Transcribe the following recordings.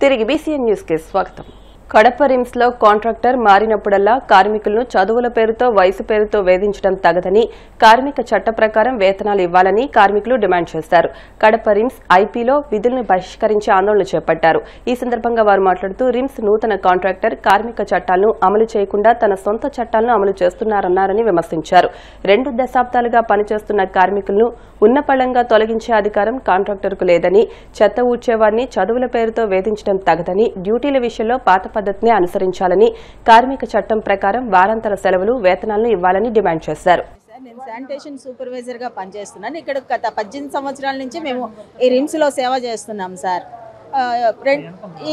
తిరిగి BCN news కి స్వాగతం. కడప రిమ్స్ లో కాంట్రాక్టర్ మారినప్పుడల్లా కార్మికులను చదువుల పేరుతో వయసు పేరుతో వేధించడం తగదని, కార్మిక చట్ట ప్రకారం వేతనాలు ఇవ్వాలని కార్మికులు డిమాండ్ చేశారు. కడప రిమ్స్ ఐపీలో విధులను బహిష్కరించి ఆందోళన చేపట్టారు. ఈ సందర్భంగా వారు మాట్లాడుతూ రిమ్స్ నూతన కాంట్రాక్టర్ కార్మిక చట్టాలను అమలు చేయకుండా తన సొంత చట్టాలను అమలు చేస్తున్నారన్నారని విమర్శించారు. 2 దశాబ్దాలుగా పనిచేస్తున్న కార్మికులను ఉన్నపళంగా తొలగించే అధికారం కాంట్రాక్టర్కు లేదని, చెత్త ఊడ్చేవారిని చదువుల పేరుతో వేధించడం తగదని, డ్యూటీల విషయంలో పాత పద్ధతిని అనుసరించాలని, కార్మిక చట్టం ప్రకారం వారాంతర సెలవులు వేతనాలను ఇవ్వాలని డిమాండ్ చేశారు. నేను శానిటేషన్ సూపర్వైజర్ గా పనిచేస్తున్నాను. ఇక్కడ గత 18 సంవత్సరాల నుంచి మేము ఈ రిమ్స్ లో సేవ చేస్తున్నాం సార్.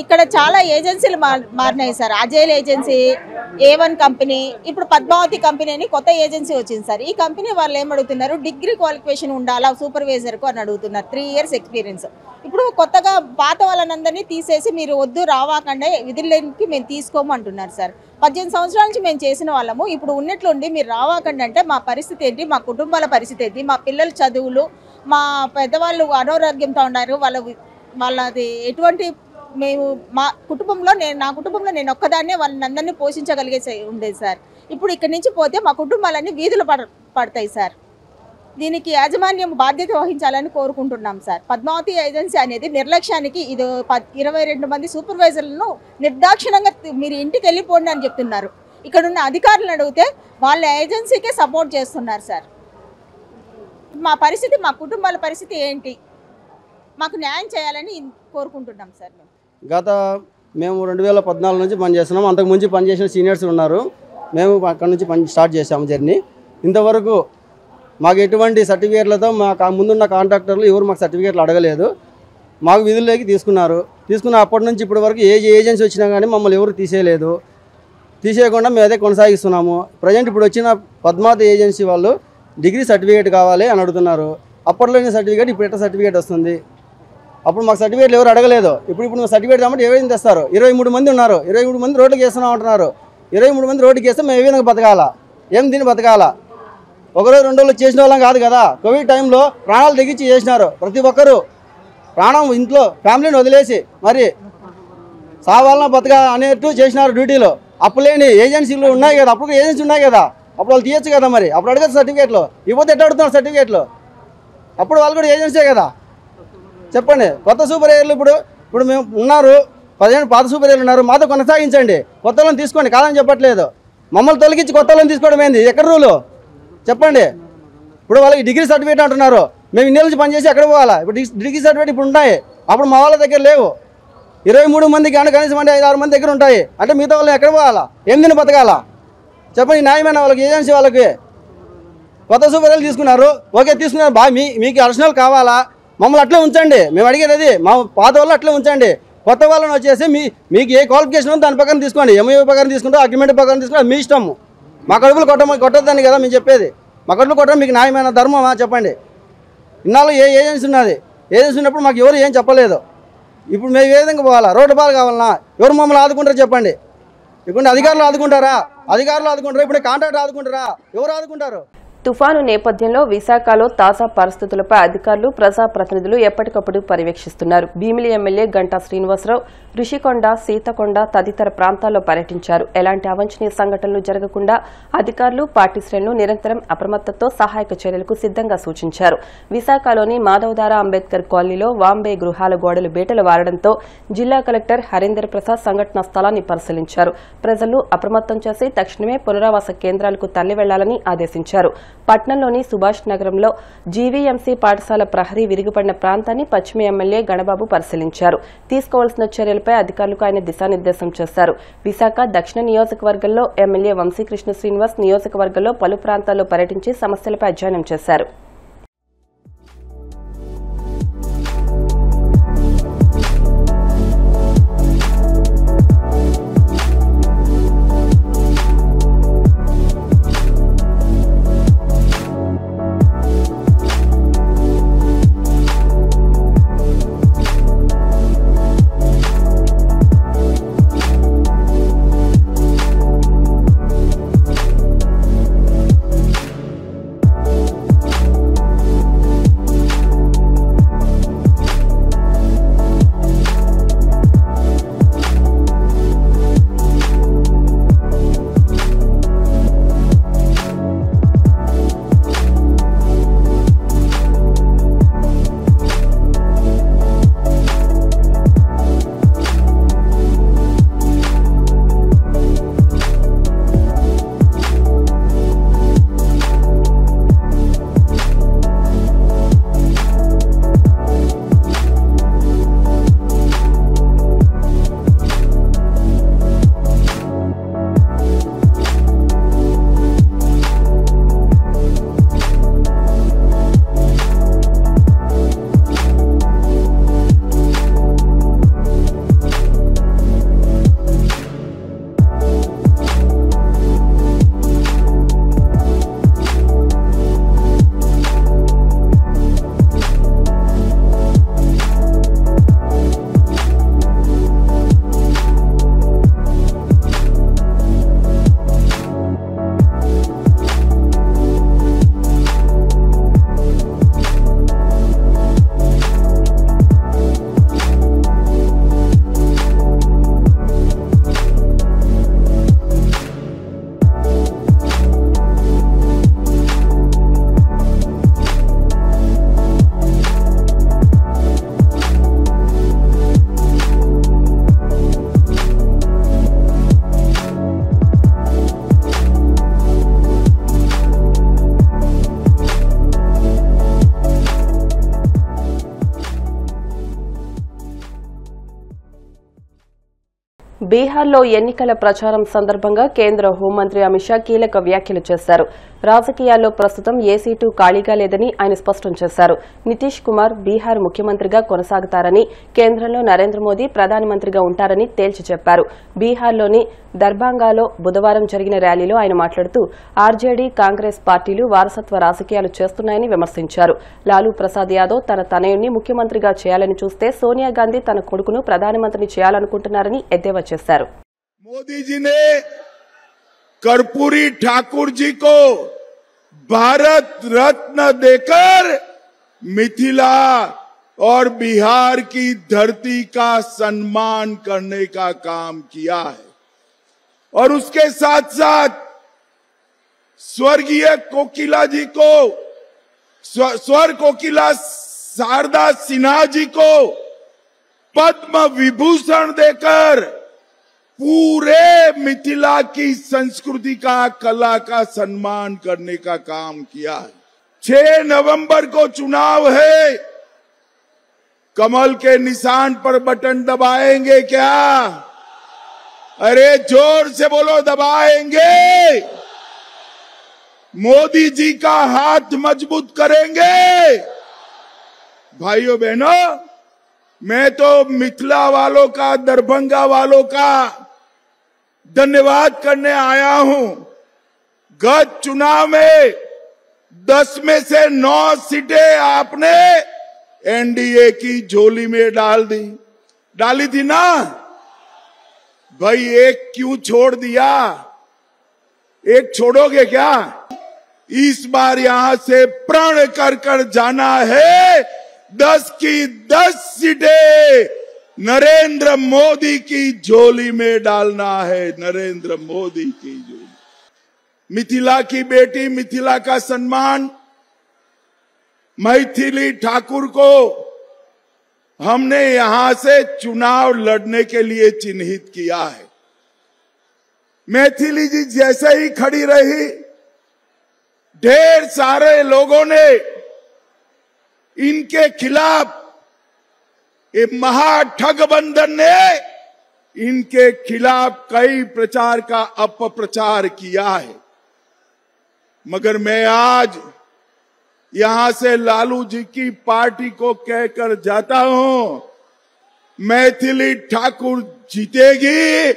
ఇక్కడ చాలా ఏజెన్సీలు మారినాయి sir. Agile agency, A1 company, ఇప్పుడు పద్మావతి కంపెనీ అని కొత్త ఏజెన్సీ వచ్చింది సార్. ఈ కంపెనీ వాళ్ళు ఏమడుగుతున్నారు, డిగ్రీ క్వాలిఫికేషన్ ఉండాలా సూపర్వైజర్కు అని అడుగుతున్నారు, 3 years ఎక్స్పీరియన్స్. ఇప్పుడు కొత్తగా పాత వాళ్ళందరినీ తీసేసి మీరు వద్దు రావాకండే విధులకి మేము తీసుకోము అంటున్నారు సార్. 18 సంవత్సరాల నుంచి మేము చేసిన వాళ్ళము. ఇప్పుడు ఉన్నట్లుండి మీరు రావాకండి అంటే మా పరిస్థితి ఏంటి, మా కుటుంబాల పరిస్థితి ఏంటి, మా పిల్లల చదువులు, మా పెద్దవాళ్ళు అనారోగ్యంతో ఉన్నారు, వాళ్ళది ఎటువంటి, మేము మా కుటుంబంలో నా కుటుంబంలో నేను ఒక్కదాన్నే వాళ్ళని అందరినీ పోషించగలిగే ఉండేది సార్. ఇప్పుడు ఇక్కడి నుంచి పోతే మా కుటుంబాలన్నీ వీధులు పడతాయి సార్. దీనికి యాజమాన్యం బాధ్యత వహించాలని కోరుకుంటున్నాం సార్. పద్మావతి ఏజెన్సీ అనేది నిర్లక్ష్యానికి ఇది 22 మంది సూపర్వైజర్లను నిర్దాక్షిణంగా మీరు ఇంటికి వెళ్ళిపోండి అని చెప్తున్నారు. ఇక్కడ ఉన్న అధికారులను అడిగితే వాళ్ళ ఏజెన్సీకే సపోర్ట్ చేస్తున్నారు సార్. మా పరిస్థితి, మా కుటుంబాల పరిస్థితి ఏంటి, మాకు న్యాయం చేయాలని కోరుకుంటున్నాం సార్. మేము 2014 నుంచి పనిచేస్తున్నాం. అంతకు ముందు పనిచేసిన సీనియర్స్ ఉన్నారు. మేము అక్కడ నుంచి స్టార్ట్ చేసాము జర్నీ. ఇంతవరకు మాకు ఎటువంటి సర్టిఫికేట్లతో ముందున్న కాంట్రాక్టర్లు ఎవరు మాకు సర్టిఫికేట్లు అడగలేదు. మాకు విధుల్లోకి తీసుకున్న అప్పటి నుంచి ఇప్పటి వరకు ఏ ఏజెన్సీ వచ్చినా కానీ మమ్మల్ని ఎవరు తీసేయకుండా మేము అదే కొనసాగిస్తున్నాము. ప్రజెంట్ ఇప్పుడు వచ్చిన పద్మావతి ఏజెన్సీ వాళ్ళు డిగ్రీ సర్టిఫికేట్ కావాలి అని అడుగుతున్నారు. అప్పట్లోనే సర్టిఫికేట్, ఇప్పుడు ఎట్లా సర్టిఫికేట్ వస్తుంది? అప్పుడు మాకు సర్టిఫికేట్లు ఎవరు అడగలేదు. ఇప్పుడు సర్టిఫికేట్ కాబట్టి ఎవరైనా తెస్తారు. 23 మంది ఉన్నారు, 23 మంది రోడ్డుకి వేస్తున్నాం అంటున్నారు. 23 మంది రోడ్డుకి వేస్తే మేము ఏ విధంగా బతకాలా, దీన్ని బతకాలా? ఒకరోజు 2 రోజులు చేసిన వాళ్ళం కాదు కదా. కోవిడ్ టైంలో ప్రాణాలు తెగించి చేసినారు. ప్రతి ఒక్కరూ ప్రాణం ఇంట్లో ఫ్యామిలీని వదిలేసి మరి సావాలన బతక అనేట్టు చేసినారు డ్యూటీలో. అప్పులేని ఏజెన్సీలు ఉన్నాయి కదా, అప్పుడు ఏజెన్సీ ఉన్నాయి కదా, అప్పుడు వాళ్ళు తీయచ్చు కదా. మరి అప్పుడు అడగదు సర్టిఫికేట్లు, ఇవ్వతే ఎట్లా అడుగుతున్నారు సర్టిఫికేట్లు? అప్పుడు వాళ్ళు కూడా ఏజెన్సీ కదా. చెప్పండి, కొత్త సూపర్వైజర్లు ఇప్పుడు మేము ఉన్నారు, 15 పాత సూపర్వైజర్లు ఉన్నారు, మాతో కొనసాగించండి, కొత్త వాళ్ళని తీసుకోండి, కాదని చెప్పట్లేదు. మమ్మల్ని తొలగించి కొత్త వాళ్ళని తీసుకోవడం ఏంది? ఎక్కడ రూలు చెప్పండి. ఇప్పుడు వాళ్ళకి డిగ్రీ సర్టిఫికేట్ అంటున్నారు. మేము ఇన్ని నుంచి పనిచేసి ఎక్కడ పోవాలా? ఇప్పుడు డిగ్రీ సర్టిఫికేట్ ఇప్పుడు ఉన్నాయి, అప్పుడు మా వాళ్ళ దగ్గర లేవు. 23 మందికి అంటే కనీసం 5-6 మంది దగ్గర ఉంటాయి అంటే మిగతా వాళ్ళు ఎక్కడ పోవాలా? దీన్ని బతకాలా? చెప్పండి, న్యాయమైన వాళ్ళకి ఏజెన్సీ వాళ్ళకి కొత్త సూపర్వైజర్లు తీసుకున్నారు. ఓకే, తీసుకున్నారు బాగా, మీకు అడిషనల్ కావాలా? మమ్మల్ని అట్లే ఉంచండి. మేము అడిగేది అది, మా పాత వాళ్ళు అట్లే ఉంచండి. కొత్త వాళ్ళని వచ్చేసి మీకు ఏ క్వాలిఫికేషన్ ఉందో దాని ప్రకారం తీసుకోండి. ఎంఐ ప్రకారం తీసుకుంటే అగ్రిమెంట్ ప్రకారం తీసుకుంటే మీ ఇష్టము. మా కడుపులు కొట్టద్దని కదా మేము చెప్పేది. మా కడుపులు కొట్టడం మీకు న్యాయమైన ధర్మమా? చెప్పండి. ఇన్నాళ్ళు ఏ ఏజెన్సీ ఉన్నది? ఏజెన్సీ ఉన్నప్పుడు మాకు ఎవరు ఏం చెప్పలేదు. ఇప్పుడు మేము ఏ విధంగా పోవాలా? రోడ్డు పాలు కావాలన్నా ఎవరు మమ్మల్ని ఆదుకుంటారో చెప్పండి. ఇప్పుడు అధికారులు ఆదుకుంటారా? ఇప్పుడు కాంట్రాక్టర్ ఆదుకుంటారా? ఎవరు ఆదుకుంటారు? తుఫాను నేపథ్యంలో విశాఖలో తాజా పరిస్థితులపై అధికారులు, ప్రజాప్రతినిధులు ఎప్పటికప్పుడు పర్యవేక్షిస్తున్నారు. భీమిలి ఎమ్మెల్యే గంటా శ్రీనివాసరావు ఋషికొండ, సీతకొండ తదితర ప్రాంతాల్లో పర్యటించారు. ఎలాంటి అవాంఛనీయ సంఘటనలు జరగకుండా అధికారులు, పార్టీ శ్రేణులు నిరంతరం అప్రమత్తతో సహాయక చర్యలకు సిద్దంగా సూచించారు. విశాఖలోని మాధవధార అంబేద్కర్ కాలనీలో వాంబే గృహాల గోడలు బీటలు వారడంతో జిల్లా కలెక్టర్ హరీందర్ ప్రసాద్ సంఘటనా స్థలాన్ని పరిశీలించారు. ప్రజలను అప్రమత్తం చేసి తక్షణమే పునరావాస కేంద్రాలకు తరలి వెళ్లాలని ఆదేశించారు. పట్నంలోని సుభాష్ నగరంలో జీవీఎంసీ పాఠశాల ప్రహరీ విరిగిపడిన ప్రాంతాన్ని పశ్చిమ ఎమ్మెల్యే గణబాబు పరిశీలించారు. తీసుకోవాల్సిన చర్యలపై అధికారులకు ఆయన దిశానిర్దేశం చేశారు. విశాఖ దక్షిణ నియోజకవర్గంలో ఎమ్మెల్యే వంశీకృష్ణ శ్రీనివాస్ నియోజకవర్గంలో పలు ప్రాంతాల్లో పర్యటించి సమస్యలపై అధ్యయనం చేశారు. బీహార్లో ఎన్నికల ప్రచారం సందర్భంగా కేంద్ర హోంమంత్రి అమిత్ షా కీలక వ్యాఖ్యలు చేశారు. రాజకీయాల్లో ప్రస్తుతం ఏ సీటు ఖాళీగా లేదని ఆయన స్పష్టం చేశారు. నితీష్ కుమార్ బీహార్ ముఖ్యమంత్రిగా కొనసాగుతారని, కేంద్రంలో నరేంద్ర మోదీ ప్రధానమంత్రిగా ఉంటారని తేల్చి చెప్పారు. బీహార్లోని దర్భంగాలో బుధవారం జరిగిన ర్యాలీలో ఆయన మాట్లాడుతూ ఆర్జేడీ, కాంగ్రెస్ పార్టీలు వారసత్వ రాజకీయాలు చేస్తున్నాయని విమర్శించారు. లాలూ ప్రసాద్ యాదవ్ తన తనయుణ్ణి ముఖ్యమంత్రిగా చేయాలని చూస్తే సోనియా గాంధీ తన కొడుకును ప్రధానమంత్రిని చేయాలనుకుంటున్నారని ఎద్దేవా చేశారు. कर्पूरी ठाकुर जी को भारत रत्न देकर मिथिला और बिहार की धरती का सम्मान करने का काम किया है और उसके साथ साथ स्वर्गीय कोकिला जी को स्वर कोकिला शारदा सिन्हा जी को पद्म विभूषण देकर पूरे मिथिला की संस्कृति का, कला का सम्मान करने का काम किया है। 6 नवंबर को चुनाव है, कमल के निशान पर बटन दबाएंगे क्या? अरे जोर से बोलो, दबाएंगे। मोदी जी का हाथ मजबूत करेंगे। भाइयों बहनों, मैं तो मिथिला वालों का, दरभंगा वालों का धन्यवाद करने आया हूं। गत चुनाव में 10 में से 9 सीटें आपने एनडीए की झोली में डाली थी ना भाई। एक क्यों छोड़ दिया? एक छोड़ोगे क्या? इस बार यहां से प्रण कर जाना है। 10 की 10 सीटें नरेंद्र मोदी की झोली में डालना है। नरेंद्र मोदी की झोली। मिथिला की बेटी, मिथिला का सम्मान, मैथिली ठाकुर को हमने यहां से चुनाव लड़ने के लिए चिन्हित किया है। मैथिली जी जैसे ही खड़ी रही, ढेर सारे लोगों ने इनके खिलाफ, ये महाठगबंधन ने इनके खिलाफ कई प्रचार का अपप्रचार किया है। मगर मैं आज यहां से लालू जी की पार्टी को कहकर जाता हूं, मैथिली ठाकुर जीतेगी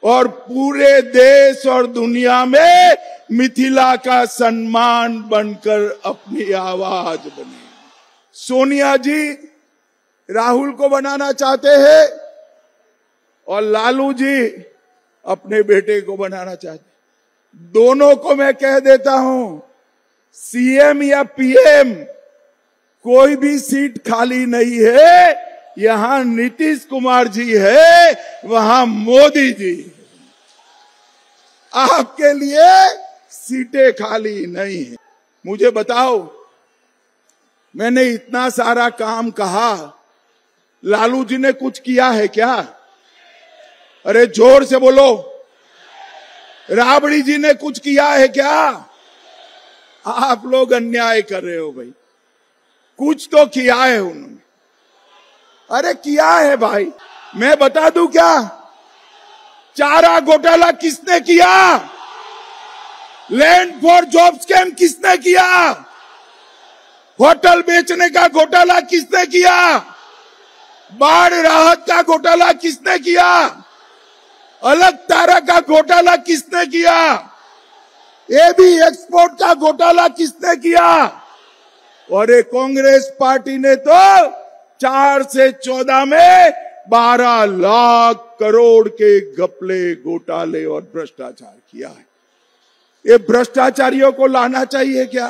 और पूरे देश और दुनिया में मिथिला का सम्मान बनकर अपनी आवाज बनेगी। सोनिया जी राहुल को बनाना चाहते हैं और लालू जी अपने बेटे को बनाना चाहते हैं। दोनों को मैं कह देता हूं, सीएम या पीएम कोई भी सीट खाली नहीं है। यहां नीतीश कुमार जी है, वहां मोदी जी। आपके लिए सीटें खाली नहीं है। मुझे बताओ, मैंने इतना सारा काम कहा, लालू जी ने कुछ किया है क्या? अरे जोर से बोलो। राबड़ी जी ने कुछ किया है क्या? आप लोग अन्याय कर रहे हो भाई। कुछ तो किया है उन्होंने। अरे किया है भाई। मैं बता दूं क्या? चारा घोटाला किसने किया? लैंड फॉर जॉब स्कैम किसने किया? होटल बेचने का घोटाला किसने किया? बाढ़ राहत का घोटाला किसने किया? अलग तारा का घोटाला किसने किया? एबी एक्सपोर्ट का घोटाला किसने किया? और ये कांग्रेस पार्टी ने तो 4 से 14 में 12 लाख करोड़ के घपले, घोटाले और भ्रष्टाचार किया है। ये भ्रष्टाचारियों को लाना चाहिए क्या?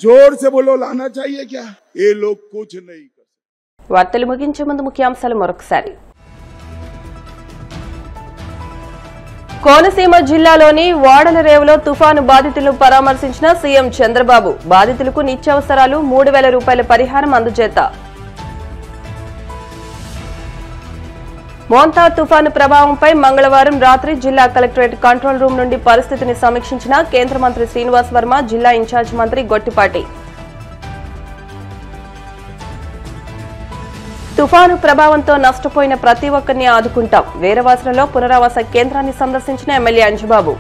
जोर से बोलो, लाना चाहिए क्या? ये लोग कुछ नहीं कर। వార్తలు ముగించే ముందు ముఖ్యాంశాలు మరొకసారి. కోనసీమ జిల్లాలోని వాడల రేవులో తుఫాను బాధితులను పరామర్శించిన సీఎం చంద్రబాబు. బాధితులకు నిత్యావసరాలు 3,000 రూపాయల పరిహారం అందజేత. మోంతా తుఫాను ప్రభావంపై మంగళవారం రాత్రి జిల్లా కలెక్టరేట్ కంట్రోల్ రూమ్ నుండి పరిస్థితిని సమీక్షించిన కేంద్ర మంత్రి శ్రీనివాస్ వర్మ, జిల్లా ఇన్ఛార్జ్ మంత్రి గొట్టిపాటి. తుఫాను ప్రభావంతో నష్టపోయిన ప్రతి ఒక్కరిని ఆదుకుంటాం. వీరవాసలలో పునరావాస కేంద్రాన్ని సందర్శించిన ఎమ్మెల్యే అంజుబాబు.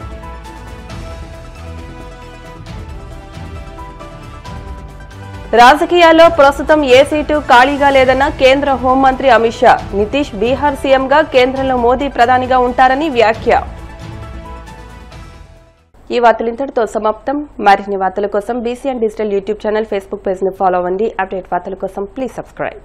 రాజకీయాల్లో ప్రస్తుతం ఏ సీటు ఖాళీగా లేదన్న కేంద్ర హోంమంత్రి అమిత్ షా. నితీష్ బీహార్ సీఎంగా, కేంద్రంలో మోదీ ప్రధానిగా ఉంటారని వ్యాఖ్య. ఈ వార్తలు ఇంతటితో సమాప్తం. మరిన్ని వార్తల కోసం BCN digital YouTube channel, Facebook page ను ఫాలో అవ్వండి. అప్డేట్ వార్తల కోసం ప్లీజ్ సబ్స్క్రైబ్.